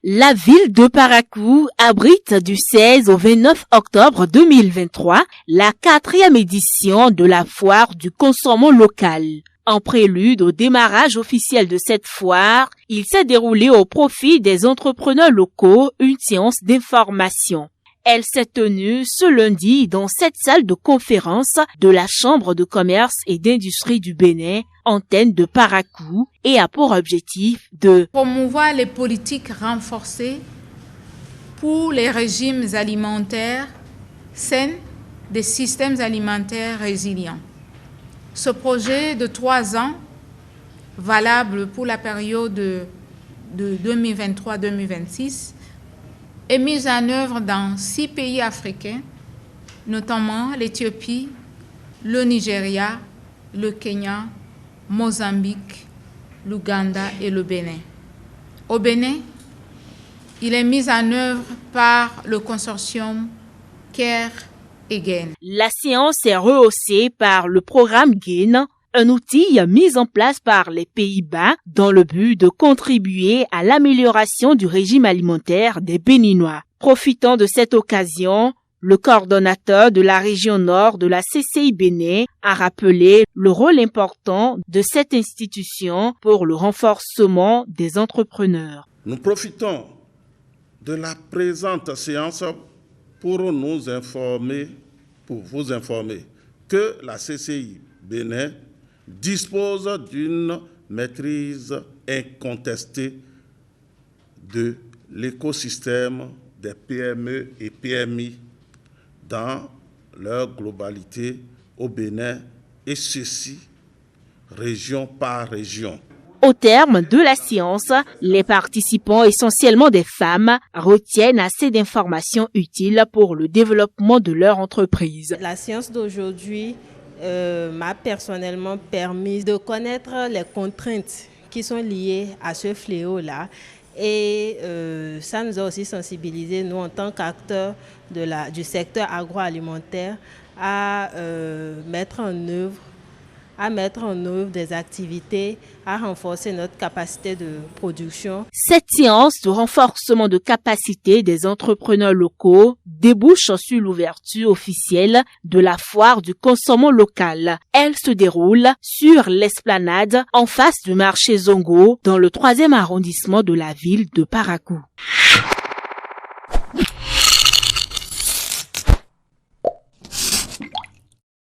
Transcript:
La ville de Parakou abrite du 16 au 29 octobre 2023 la 4e édition de la foire du consommant local. En prélude au démarrage officiel de cette foire, il s'est déroulé au profit des entrepreneurs locaux une séance d'information. Elle s'est tenue ce lundi dans cette salle de conférence de la Chambre de commerce et d'industrie du Bénin, antenne de Parakou, et a pour objectif de promouvoir les politiques renforcées pour les régimes alimentaires sains, des systèmes alimentaires résilients. Ce projet de 3 ans, valable pour la période de 2023-2026, est mis en œuvre dans 6 pays africains, notamment l'Éthiopie, le Nigeria, le Kenya, Mozambique, l'Ouganda et le Bénin. Au Bénin, il est mis en œuvre par le consortium CARE et GAIN. La séance est rehaussée par le programme GAIN, un outil mis en place par les Pays-Bas dans le but de contribuer à l'amélioration du régime alimentaire des Béninois. Profitant de cette occasion, le coordonnateur de la région nord de la CCI Bénin a rappelé le rôle important de cette institution pour le renforcement des entrepreneurs. Nous profitons de la présente séance pour vous informer que la CCI Bénin dispose d'une maîtrise incontestée de l'écosystème des PME et PMI dans leur globalité au Bénin, et ceci région par région. Au terme de la séance, les participants, essentiellement des femmes, retiennent assez d'informations utiles pour le développement de leur entreprise. La séance d'aujourd'hui m'a personnellement permis de connaître les contraintes qui sont liées à ce fléau-là. Et ça nous a aussi sensibilisés, nous, en tant qu'acteurs du secteur agroalimentaire, à mettre en œuvre des activités, à renforcer notre capacité de production. Cette séance de renforcement de capacité des entrepreneurs locaux débouche sur l'ouverture officielle de la foire du consommant local. Elle se déroule sur l'esplanade en face du marché Zongo dans le 3e arrondissement de la ville de Parakou.